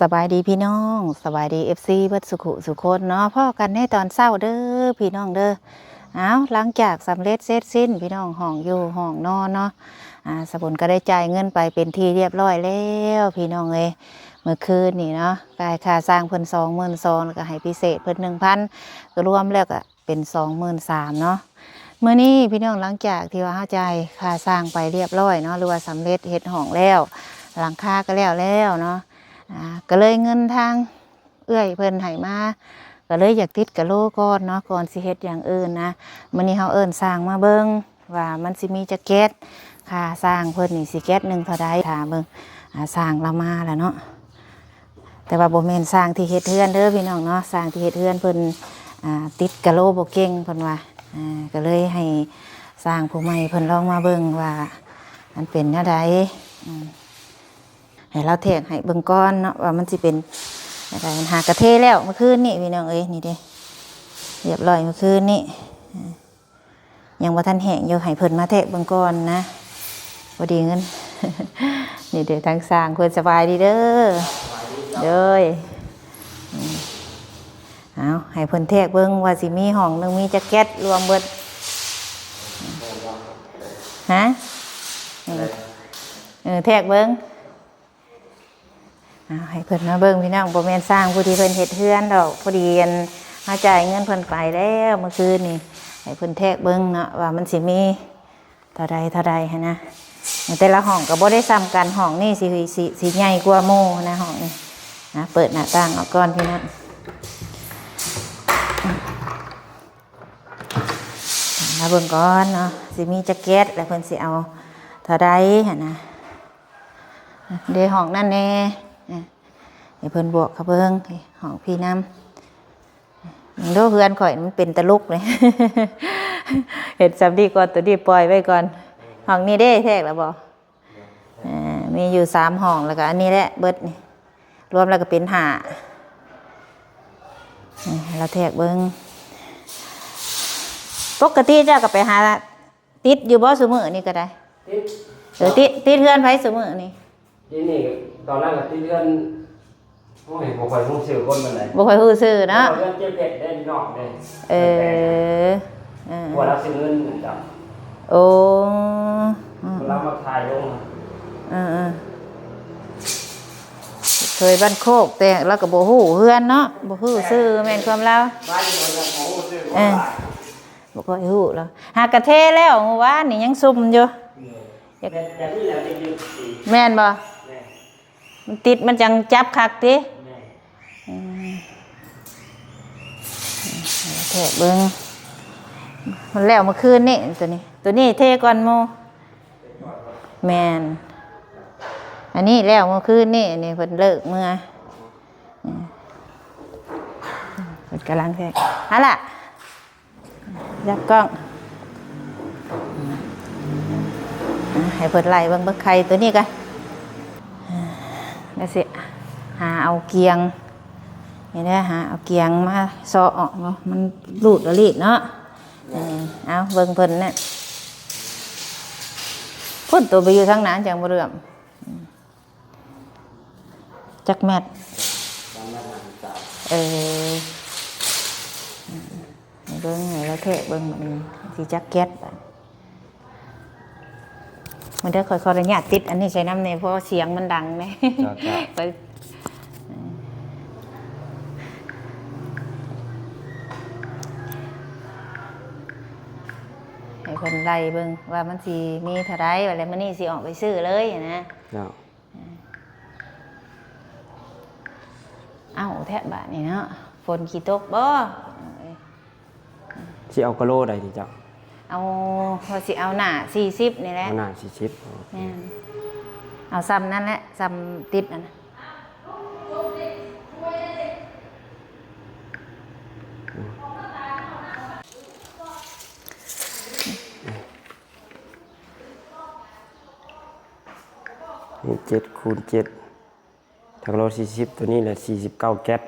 สบายดีพี่น้องสบายดีFCเบิดสุขุสุคนเนาะพ่อกันในตอนเศร้าเด้อพี่น้องเด้อเอาหลังจากสำเร็จเสร็จสิ้นพี่น้องห้องอยู่ห้องนอนเนาะสบุญก็ได้จ่ายเงินไปเป็นที่เรียบร้อยแล้วพี่น้องเอ้ยเมื่อคืนนี่เนาะกายค่าสร้างเพิ่น22,000แล้วก็ให้พิเศษเพิ่น1,000ก็รวมแล้วก็เป็น23,000เนาะเมื่อนี้พี่น้องหลังจากที่ว่าเฮาจ่ายค่าสร้างไปเรียบร้อยเนาะหรือว่าสำเร็จเฮ็ดห้องแล้วหลังคาก็แล้วเนาะก็เลยเงินทางเอื้อยเพิ่นให้มาก็เลยอยากติดกะโลก่อนเนาะก่อนสิเฮ็ดอย่างอื่นนะมื้อนี้เฮาเอิ้นสร้างมาเบิ่งว่ามันสิมีจักเก็ตค่าสร้างเพิ่นนี่สิเก็ต1เท่าใดถามเบิ่งสร้างเรามาแล้วเนาะแต่ว่าบ่แม่นสร้างที่เฮ็ดเฮือนเด้อพี่น้องเนาะสร้างที่เฮ็ดเฮือนเพิ่นติดกะโลบ่เก่งเพิ่นว่าก็เลยให้สร้างผู้ใหม่เพิ่นลองมาเบิ่งว่ามันเป็นแนวใดให้เราแทกให้เบิ่งก้อนเนาะว่ามันสิเป็นอะไรหากระเทแล้วเมื่อคืนนี่พี่น้องเอ้ยนี่เด้เรียบร้อยเมื่อคืนนี่ยังบ่ทันแห้งอยู่ให้เพิ่นมาแทกเบิ่งก้อนนะพอดีเงิน นี่เด้ทางสร้างเพิ่นสบายดีเด้อเด้อเอาให้เพิ่นแทกเบิ่งว่าสิมีห้องนึงมีแจ็คเก็ตรวมเบิดฮะแทกเบิ่งให้เพิ่นมาเบิ่งพี่น้องบ่แม่นสร้างผู้ที่เพิ่นเฮ็ดเฮือนดอกพอดีหาจ่ายเงินเพิ่นไปแล้วเมื่อคืนนี่ให้เพิ่นแทกเบิ่งเนาะว่ามันสิมีเท่าใดหั่นนะแต่ละห้องก็บ่ได้ซ้ำกันห้องนี่สิใหญ่กว่าหมู่นะห้องนี้นะเปิดหน้าต่างออกก่อนพี่น้องมาเบิ่งก่อนเนาะสิมีแจ็คเก็ตแล้วเพิ่นสิเอาเท่าใดหั่นนะเด้ห้องนั่นแน่ให้เพิ่นบวกเขาเบิ่งห้องพี่น้ำมันดูเพื่อนข่อยมันเป็นตะลุกเลย เห็นสำดีก่อนตัวดีปล่อยไว้ก่อนห้องนี้ได้แทกแล้วบ่มีอยู่3ห้องแล้วก็อันนี้แหละเบิดนี่รวมแล้วก็เป็น5เราแทกเบิ่งปกติเจ้าก็ไปหาติดอยู่บ่ซุมื้อนี่ก็ได้ติดเฮือนไผซุมื้อนี่นี่ตอนแรกกับที่เลื่อนโอ้ยบ่ค่อยรู้ชื่อคนมันเลยบ่ค่อยรู้ชื่อเนาะเลื่อนเจ็บเผ็ดได้นอกเลยหัวรับซื้อเงินจับโอ้เรามาถ่ายลงเคยบ้านโคกแต่เราก็บ่ฮู้เฮือนเนาะบ่ฮู้ชื่อแม่นความเราบ่ค่อยฮู้แล้วหากระเทแล้วเมื่อวานนี่ยังซุ่มอยู่แม่นบ่มันติดมันจังจับคักติแทะเบิ่งมันแล้วเมื่อคืนนี่ตัวนี้เทก่อนโมแม่นอันนี้แล้วเมื่อคืนนี่เพิ่นเลิกเมื่อเพิ่นกำลังแทะฮะล่ะยับกล้องให้เพิ่นไล่เบิ่งไข่ตัวนี้กันแล้วสิหาเอาเกียงนี่นะหาเอาเกียงมาซอออกเนาะมันรูดละลีดเนาะเอาเบิ่งเพิ่นเนี่ยพุ่นตัวไปอยู่ทางนั้นจังบ่เรื่อมจักแมทเบิ่งให้เราเทะเบิ่งมันสิจักแก๊สมันได้ค่อยๆระยะติดอันนี้ใช้น้ำเนี่ยเพราะเสียงมันดังไหมไปให้คนไล่เบิ่งว่ามันสิมีเท่าไรอะไรมันนี่สิออกไปซื้อเลยนะเอ้าแทะบาทนี่เนาะฝนขี้ตกบ่สิเอากะโลใดดีจ้ะเอาเขาสิเอาหน้า40นี่แหละหน้า40เอาซ้ำนั่นแหละซ้ำติดนั่นนี่7 คูณ 7ทางโล40ตัวนี้แหละ49แก๊ส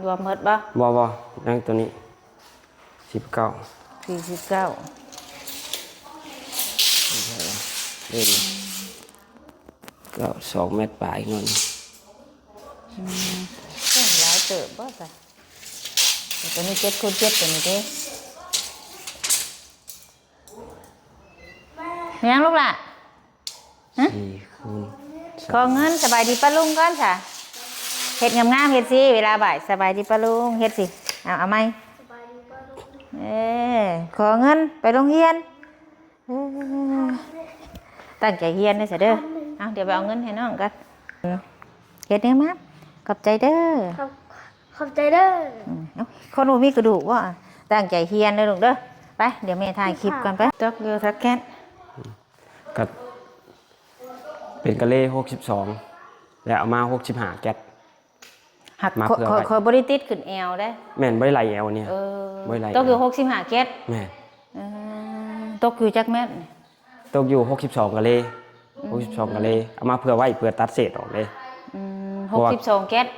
รวมหมดบ่นั่งตัวนี้49นี่ก็2 เมตรปลายเงิน เติบบ่ซะตัวนี้7คูณ7ตัวนี้เด้ยังลูกล่ะฮะ 4คูณ ขอเงินสบายดีป้าลุงก่อนค่ะเฮ็ดงามๆเฮ็ดสิเวลาบ่ายสบายดีป้าลุงเฮ็ดสิเอาไหมขอเงินไปโรงเรียนตั้งใจเรียนเด้อเสยเด้อเอาเดี๋ยวไปเอาเงินให้น้องกันเฮ็ดเนี่ยมั้ยขอบใจเด้อ ขอบใจเด้อ เอาคนบ่มีกระดูกว่าตั้งใจเรียนเด้อลูกเด้อไปเดี๋ยวแม่ถ่ายคลิปก่อนไปตกอยู่ทักแค่น ก็เป็นกะเล่62แล้วเอามา65แก๊ส หัก มาเผื่อไว้ คอยบ่ได้ติดขึ้นแอวเด้อ แม่นบ่ได้ไหลแอวเนี่ยบ่ได้ไหล ตกอยู่65เกต แม่น ตกอยู่จักแม่น ตกอยู่62กะเล่62กะเล่เอามาเผื่อไว้เผื่อตัดเศษออกเลย 62เกต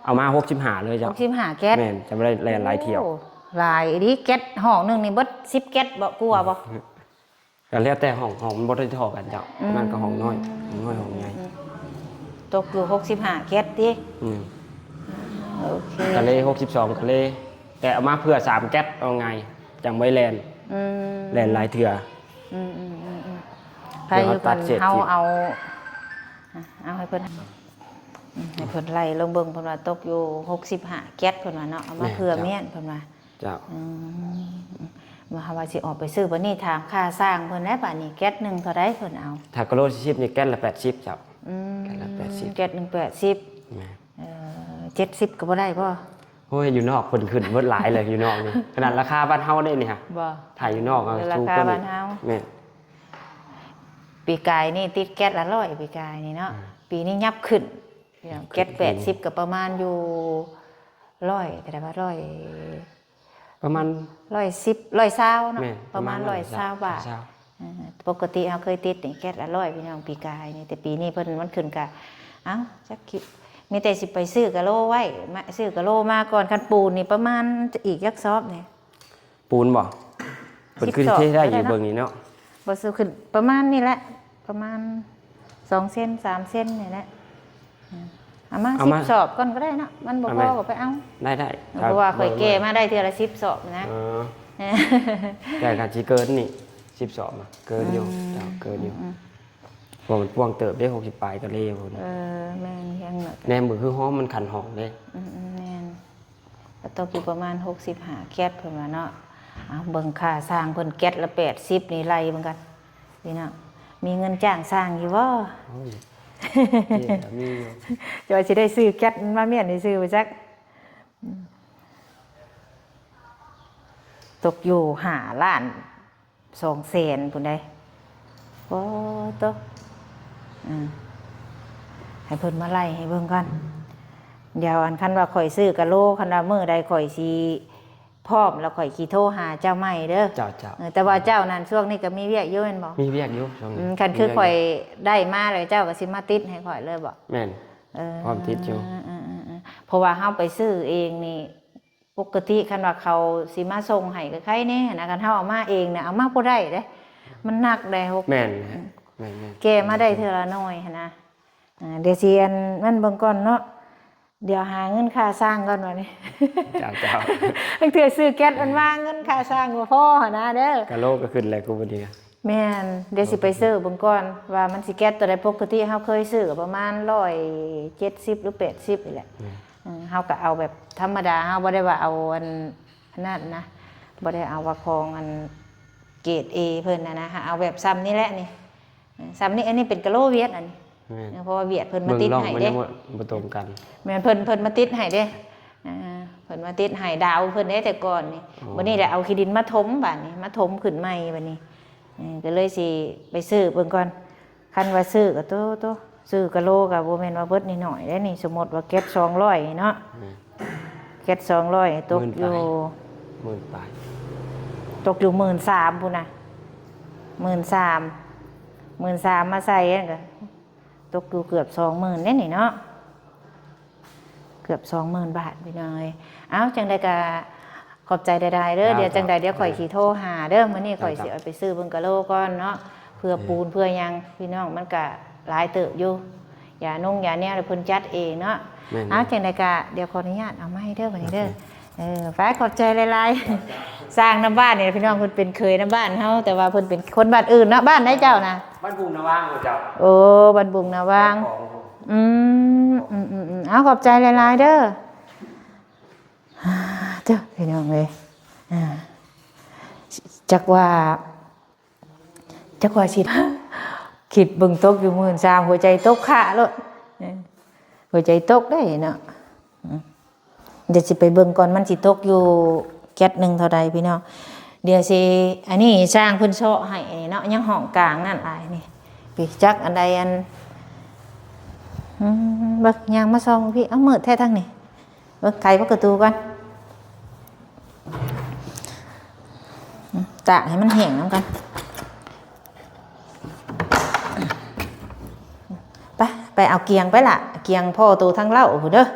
เอามา65เลยจ้ะ 65เกต แม่นจะบ่ได้แล่นหลายเที่ยว หลายดิเกตห้องหนึงนี่เบิด10เกตบ่กลัวบ่ ก็แล้วแต่ห้องมันบ่ได้เท่ากันจ้ะมันก็ห้องน้อยห้องใหญ่ ตกอยู่65เกตติโอเค กะเล่62กะเล่แต่เอามาเผื่อ3แก๊สเอาไงจังไว้แล่นแล่นหลายเทื่อ ใครอยู่กันเฮาเอาให้เพิ่นให้เพิ่นไล่ลงเบิ่งเพิ่นว่าตกอยู่65เกตเพิ่นว่าเนาะเอามาเผื่อเมียนเพิ่นว่า จ้ะ ว่าสิออกไปซื้อบัดนี้ถามค่าสร้างเพิ่นได้บัดนี้แก๊สหนึงเท่าใดเพิ่นเอา ถ้ากะโล10นี่แก๊สละ80จ้ะแก๊สละ80 แก๊สหนึง80 แม่ 70ก็บ่ได้บ่ โอ้ยอยู่นอกเพิ่นขึ้นเบิดหลายเลยอยู่นอกนี่ขนาดราคาบ้านเฮาได้นี่ฮะ บ่ ถ่ายอยู่นอกเอา รา สู้ คา เพิ่น บ้านเฮา แม่น ปีกายนี่ติดแก๊สละ100ปีกายนี่เนาะปีนี้ยับขึ้นแก๊ส80ก็ประมาณอยู่100แต่ว่า100 ประมาณ 110 120เนาะ แม่น ประมาณ120บาทปกติเราเคยติดนี่แก๊สละ100พี่น้องปีกายนี่แต่ปีนี้เพิ่นมันขึ้นกะเอ้าจักคิดมีแต่สิไปซื้อกะโลไว้มาซื้อกะโลมาก่อนคันปูนนี่ประมาณอีกยักซอบนี่ ปูนบ่เพิ่นขึ้น 12 เทได้อ ได้ ยู่ เนาะ เบิ่งนี่เนาะ บ่ซื้อขึ้นประมาณนี่แหละประมาณ2เซน3เซนนี่แหละเอามา10สอบก่อนก็ได้เนาะมันบ่พอก็ไปเอา ได้ เพราะว่าข่อยแก้มาได้เทื่อละ10สอบนะ แต่กันสิเกินนี่12อ่ะเกินอยู่จ้ะเกินอยู่เพราะมันพ่วงเติบได้60ปลายกะเล่พุ่น แม่นยังเนาะ แหนมมือคือฮ้อมมันขันห้องเด้ แม่นก็ตกอยู่ประมาณ65แก๊สเพิ่นว่าเนาะเอาเบิ่งค่าสร้างเพิ่นแก๊สละ80นี่ไล่เหมือนกันพี่น้องมีเงินจ้างสร้างอยู่บ่ โอ้ยเจ๊มีอยู่ จะว่าสิได้ซื้อแก๊สมาเมียนได้ซื้อไปจักตกอยู่5ล้าน2แสนพุ่นได้โอ้ตกให้เพิ่นมาไล่ให้เบิ่งก่อนเดี๋ยวอันคันว่าข่อยซื้อกะโลคันว่ามื้อใดข่อยสิพร้อมแล้วข่อยสิโทรหาเจ้าใหม่เด้อ จ้า แต่ว่าเจ้านั้นช่วงนี้ก็มีเวียกอยู่แม่นบ่ มีเวียกอยู่ช่วงนี้ คันคือข่อยได้มาแล้วเจ้าก็สิมาติดให้ข่อยเลยบ่ แม่นพร้อมติดอยู่ เพราะว่าเฮาไปซื้อเองนี่ปกติคันว่าเขาสิมาส่งให้ก็ใครแน่นะคันเฮาเอามาเองเนี่ยเอามาบ่ได้เด้มันหนักได้6 แม่นแกมาได้เทื่อละน้อยหันนะเดี๋ยวสิอันมันเบิ่งก่อนเนาะเดี๋ยวหาเงินค่าสร้างก่อนว่านี่ จ้า ตั้งเทื่อซื้อแก๊สมันว่าเงินค่าสร้างบ่พอหันนะเด้อ กะโลก็ขึ้นแล้วกูบ่ดี แม่นเดี๋ยวสิไปซื้อเบิ่งก่อนว่ามันสิแก๊สตัวใดปกติเฮาเคยซื้อก็ประมาณ170หรือ80นี่แหละเฮาก็เอาแบบธรรมดาเฮาบ่ได้ว่าเอาอันนั้นนะบ่ได้เอาว่าของอันเกรด A เพิ่นนะเอาแบบซ้ำนี่แหละนี่ซ้ำนี่อันนี้เป็นกะโลเวียดอันนี้เพราะว่าเวียดเพิ่นมาติดให้เด้ บ่ตรงกัน แม่นเพิ่นมาติดให้เด้เพิ่นมาติดให้ดาวเพิ่นได้แต่ก่อนนี่บัดนี้แหละเอาขี้ดินมาถมบัดนี้มาถมขึ้นใหม่บัดนี้ก็เลยสิไปซื้อเบิ่งก่อนคันว่าซื้อก็โตซื้อกะโลก็บ่แม่นว่าเบิดนิดหน่อยได้นี่สมมุติว่าแก๊ส200เนาะแก๊ส200ตกอยู่ 10,000ปลาย ตกอยู่ 13,000 พุ่นน่ะ 13,000มาใส่นั่นก็ตกอยู่เกือบ 20,000เด้นี่เนาะเกือบ 20,000 บาทพี่น้อยเอ้าจังได๋ก็ขอบใจใดๆเด้อเดี๋ยวจังใดเดี๋ยวข่อยสิโทรหาเด้อมื้อนี้ข่อยสิเอาไปซื้อเบิ่งกะโลก่อนเนาะเพื่อปูนเพื่อหยังพี่น้องมันก็หลายเติบอยู่ อย่านุ่งอย่าเนี่ยเพิ่นจัดเองเนาะ แม่น เอาจังได๋ก็เดี๋ยวขออนุญาตเอาไม้เด้อบัดนี้เด้อฟ้าขอบใจหลายๆ สร้างน้ำบ้านนี่พี่น้องเพิ่นเป็นเคยน้ำบ้านเฮาแต่ว่าเพิ่นเป็นคนบ้านอื่นเนาะบ้านไหนเจ้านะ บ้านบุงนาว่างเจ้า โอ้บ้านบุงนาวางเอาขอบใจหลายๆเด้อเจ้าพี่น้องเอ้ยจักว่าสิคิดเบิ่งตกอยู่13,000หัวใจตกขาโลดหัวใจตกได้เนาะเดี๋ยวสิไปเบิ่งก่อนมันสิตกอยู่แก๊สหนึงเท่าใดพี่น้องเดี๋ยวสิอันนี้สร้างเพิ่นเซาะให้เนาะยังห้องกลางนั่นหลายนี่พี่จักอันใดอันเบิ่งยางมาส่องพี่เอามืดแท้ทั้งนี่เบิ่งไกลประตูก่อนตากให้มันแห้งน้ำกันไปเอาเกียงไปล่ะเกียงพ่อตัวทั้งเล่าผู้เด้อ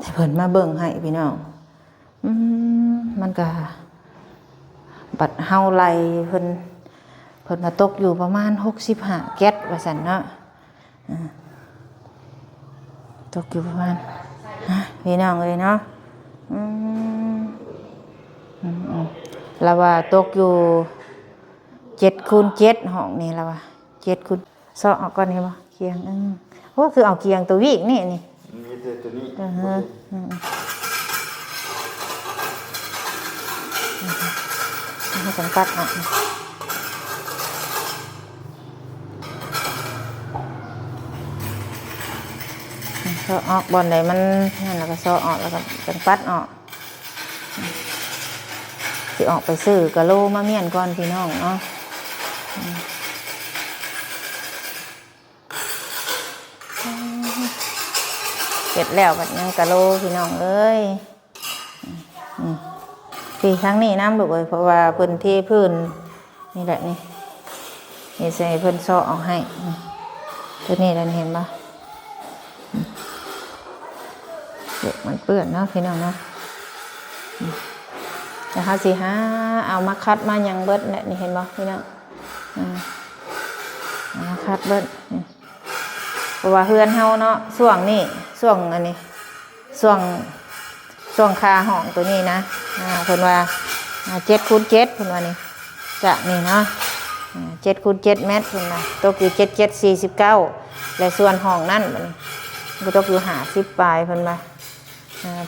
ให้เพิ่นมาเบิ่งให้พี่น้องมันก็บัดเฮาไล่เพิ่นมาตกอยู่ประมาณ65แก๊สว่าซั่นเนาะตกอยู่ประมาณพี่น้องเอ้ยเนาะแล้วว่าตกอยู่7x7ห้องนี่แล้วว่า7xซอกเอาก่อนนี่บ่เกียงโอ้คือเอาเกียงตัววิกนี่มีตัวนี้ให้สังกัดอ่ะซอกออกบอนไหนมันนั่นแล้วก็ซอกออกแล้วก็สังกัดออกสิออกไปซื้อกะโลมาเมียนก่อนพี่น้องเนาะเสร็จแล้วบัดยังกะโลพี่น้องเอ้ยพี่ทั้งนี้น้ำลูกเอ้ยเพราะว่าเพิ่นเทพื้นนี่แหละนี่ใส่เพิ่นซ้อเอาให้ตัวนี้เราเห็นปะเด็กมันเปื้อนเนาะพี่น้องเนาะแต่เขาสิหาเอามาคัดมายังเบิดเนี่ยนี่เห็นปะพี่น้องมาคัดเบิดเพราะว่าเฮือนเฮาเนาะช่วงนี้ช่วงอันนี้ช่วงคาห้องตัวนี้นะเพิ่นว่า7x7เพิ่นว่านี่จะนี่เนาะ7x7 เมตรเพิ่นว่าตกอยู่7749และส่วนห้องนั่นบัดนี้ก็ตกอยู่50ปลายเพิ่นว่า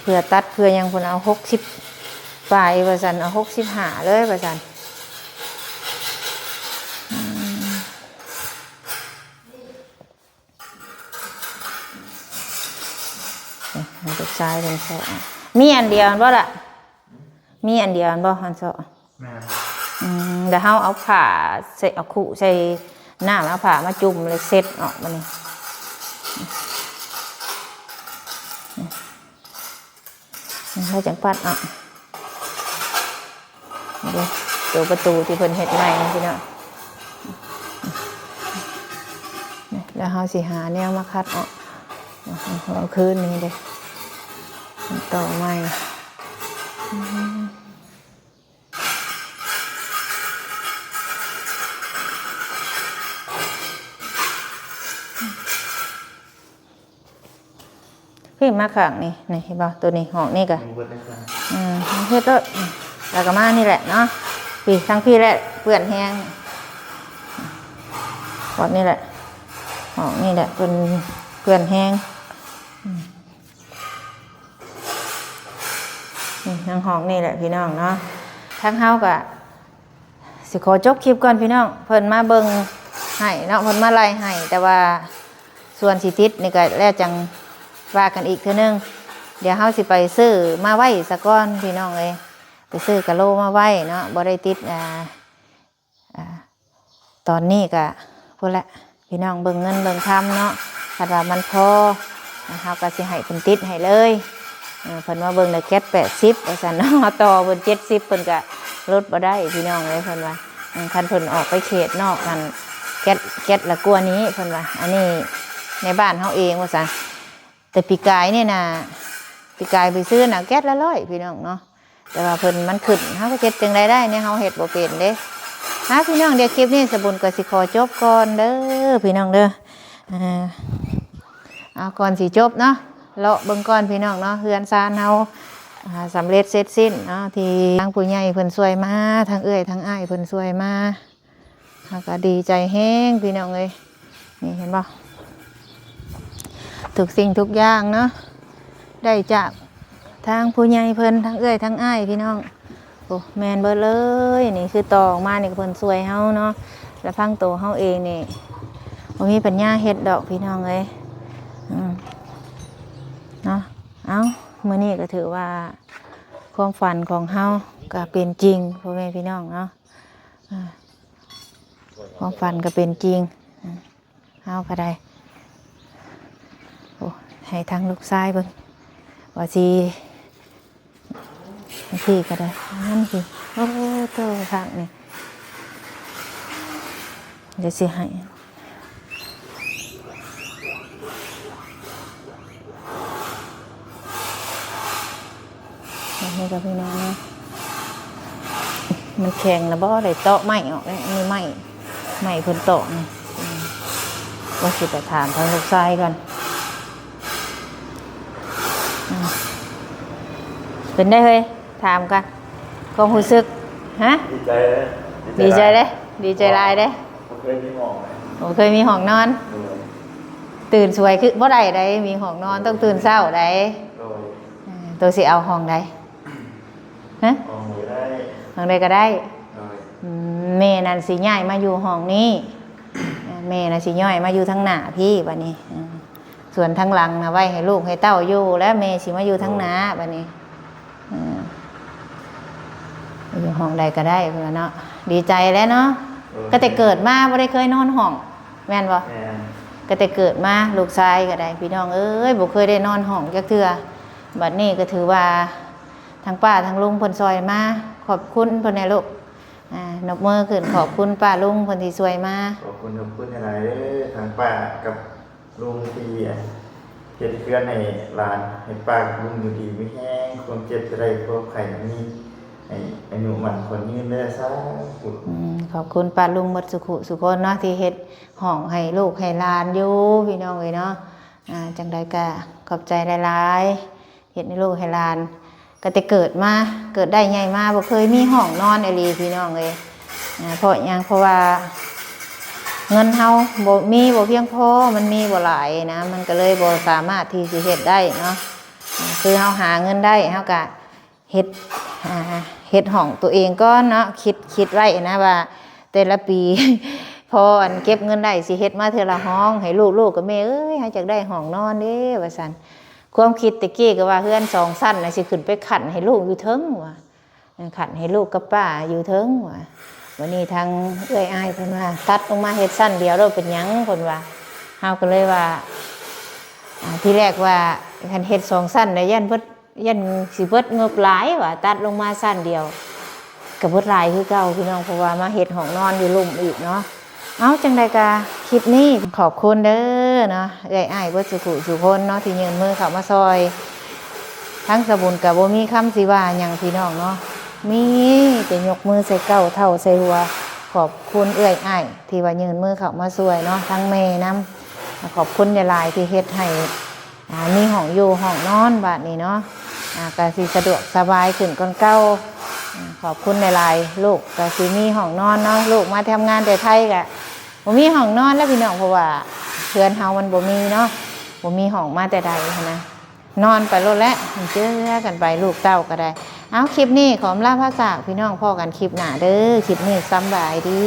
เพื่อตัดเพื่อยังเพิ่นเอา60ปลายว่าซั่นเอา65เลยว่าซั่นมันจะใช้เป็นโซ่มีอันเดียวบ่ล่ะมีอันเดียวบ่ฮันโซ่เดี๋ยวเฮาเอาผ้าใส่เอาคู่ใส่น้ำเอาผ้ามาจุ่มเลยเซ็ตออกมานี่เราจังปัดออกดูตัวประตูที่เพิ่นเฮ็ดใหม่พี่น้องแล้วเฮาสิหาแนวมาคัดออกเอาคืนนี้เด้ต่อใหม่พี่มาข้างนี่เห็นป่ะตัวนี้ห้องนี่กันเฮ็ดแล้วแล้วก็มานี่แหละเนาะพี่ทั้งพี่แหละเปื้อนแห้งห้องนี่แหละห้องนี่แหละเป็นเปื้อนแห้งนั่งห้องนี่แหละพี่น้องเนาะทั้งเฮากะสิขอจบคลิปก่อนพี่น้องเพิ่นมาเบิ่งให้เนาะเพิ่นมาไล่ให้แต่ว่าส่วนสิติดนี่ก็แล้วจังว่ากันอีกเทื่อนึงเดี๋ยวเฮาสิไปซื้อมาไว้ซะก่อนพี่น้องเอ้ยไปซื้อกะโลมาไว้เนาะบ่ได้ติดตอนนี้ก็พุ่นละพี่น้องเบิ่งเงินเบิ่งคำเนาะถ้าว่ามันพอเฮาก็สิให้เพิ่นติดให้เลยเพิ่นว่าเบิ่งได้แก๊ส80ว่าซั่นเนาะต่อเพิ่น70เพิ่นก็ลดบ่ได้พี่น้องเลยเพิ่นว่าคันเพิ่นออกไปเขตนอกนั่นแก๊สละกว่านี้เพิ่นว่าอันนี้ในบ้านเฮาเองว่าซั่นแต่ปีกายนี่น่ะปีกายไปซื้อน่ะแก๊สละ100พี่น้องเนาะแต่ว่าเพิ่นมันขึ้นเฮาก็เฮ็ดจังไดได้เนี่ยเฮาเฮ็ดบ่เป็นเด้พี่น้องเดี๋ยวคลิปนี้สบุญก็สิขอจบก่อนเด้อพี่น้องเด้อ เอาก่อนสิจบเนาะเลาะเบิ่งก่อนพี่น้องเนาะเฮือนซานเฮาสำเร็จเสร็จสิ้นเนาะที่ทางผู้ใหญ่เพิ่นช่วยมาทางเอื้อยทางอ้ายเพิ่นช่วยมาเฮาก็ดีใจแฮงพี่น้องเอ้ยนี่เห็นบ่ทุกสิ่งทุกอย่างเนาะได้จากทางผู้ใหญ่เพิ่นทางเอื้อยทางอ้ายพี่น้องโอ้แม่นเบิดเลยนี่คือต่อออกมานี่ก็เพิ่นช่วยเฮาเนาะแล้วพังโตเฮาเองนี่บ่มีปัญญาเฮ็ดดอกพี่น้องเอ้ยเนาะเอามื้อนี้ก็ถือว่าความฝันของเฮาก็เป็นจริงพ่อแม่พี่น้องเนาะความฝันก็เป็นจริงเฮาก็ได้โอ้ให้ทางลูกชายเบิ่งว่าสิพี่ก็ได้นั่นสิโอ้โตทางนี่เดี๋ยวสิให้นี่กับพี่น้องนะมันแข็งแล้วบ่ได้เตาะไหมออกเลยมีไหมเพิ่นเตาะนี่ว่าสิไปถามทางลูกชายก่อนเป็นได้เฮ้ยถามกันความรู้สึกฮะดีใจเลยดีใจหลายเด้ผมเคยมีห้องนอนตื่นสวยคือบ่ได้มีห้องนอนต้องตื่นเช้าได้ตัวสิเอาห้องใดฮะห้องใดก็ได้แม่นั่นสิย้ายมาอยู่ห้องนี้แม่น่ะสิย้ายมาอยู่ทางหน้าพี่บัดนี้ส่วนทางหลังนะไว้ให้ลูกให้เต้าอยู่แล้วแม่สิมาอยู่ทางหน้าบัดนี้อยู่ห้องใดก็ได้เพื่อนเนาะดีใจแล้วเนาะก็แต่เกิดมาไม่ได้เคยนอนห้องแม่นบ่ก็แต่เกิดมาลูกชายก็ได้พี่น้องเอ้ยบ่เคยได้นอนห้องจักเทื่อบัดนี้ก็ถือว่าทางป้าทางลุงเพิ่นซอยมาขอบคุณเพิ่นแน่ลูกนบมือขึ้นขอบคุณป้าลุงเพิ่นที่ช่วยมาขอบคุณอะไรทางป้ากับลุงที่เฮ็ดเพื่อนให้หลานให้ป้ากับลุงอยู่ดีไม่แห้งความเจ็บจะได้พวกไข่นี้ให้หนูมันคนยืนได้ซะขอบคุณป้าลุงหมดสุขคนเนาะที่เฮ็ดห้องให้ลูกให้หลานอยู่พี่น้องเอ้ยเนาะจังใดก็ขอบใจหลายๆเฮ็ดให้ลูกให้หลานก็แต่เกิดได้ใหญ่มาบ่เคยมีห้องนอนอีหลีพี่น้องเอ้ยเพราะหยังเพราะว่าเงินเฮาบ่เพียงพอมันมีบ่หลายนะมันก็เลยบ่สามารถที่สิเฮ็ดได้เนาะคือเฮาหาเงินได้เฮาก็เฮ็ดห้องตัวเองก่อนเนาะคิดไว้นะว่าแต่ละปี พออันเก็บเงินได้สิเฮ็ดมาเทื่อละห้องให้ลูกกับแม่เอ้ยให้จักได้ห้องนอนเด้ว่าซั่นความคิดตะกี้ก็ว่าเฮือน2ชั้นน่ะสิขึ้นไปขันให้ลูกอยู่เทิงว่ะขันให้ลูกกับป้าอยู่เทิงว่ะวันนี้ทางเอื้อยอ้ายเพิ่นว่าตัดลงมาเฮ็ดชั้นเดียวแล้วเป็นหยังเพิ่นว่าเฮาก็เลยว่าที่แรกว่าคันเฮ็ด2ชั้นน่ะยันสิเบิดงบหลายว่ะตัดลงมาชั้นเดียวก็เบิดหลายคือเก่าพี่น้องเพราะว่ามาเฮ็ดห้องนอนอยู่ลุ่มอีกเนาะเอาจังใดกะคลิปนี้ขอบคุณเด้อเนาะอ้ายเบิดสุคนเนาะที่ยืนมือเข้ามาซอยทั้งสบุญกับบ่มีคำสิว่าหยังพี่น้องเนาะมีแต่ยกมือใส่เก้าเท่าใส่หัวขอบคุณเอื้อยอ้ายที่ว่ายืนมือเข้ามาช่วยเนาะทั้งแม่นำขอบคุณหลายๆที่เฮ็ดให้มีห้องอยู่ห้องนอนบัดนี้เนาะก็สิสะดวกสบายขึ้นก่อนเก่าขอบคุณหลายๆลูกก็สิมีห้องนอนเนาะลูกมาทำงานแต่ไทยก็บ่มีห้องนอนแล้วพี่น้องเพราะว่าเพื่อนเฮามันบ่มีเนาะบ่มีห้องมาแต่ใดนะนอนไปโลดแล้วเจอกันไปลูกเต้าก็ได้เอาคลิปนี้ขอลาพระจากพี่น้องพ่อกันคลิปหน้าเด้อคลิปนี้สำบายดี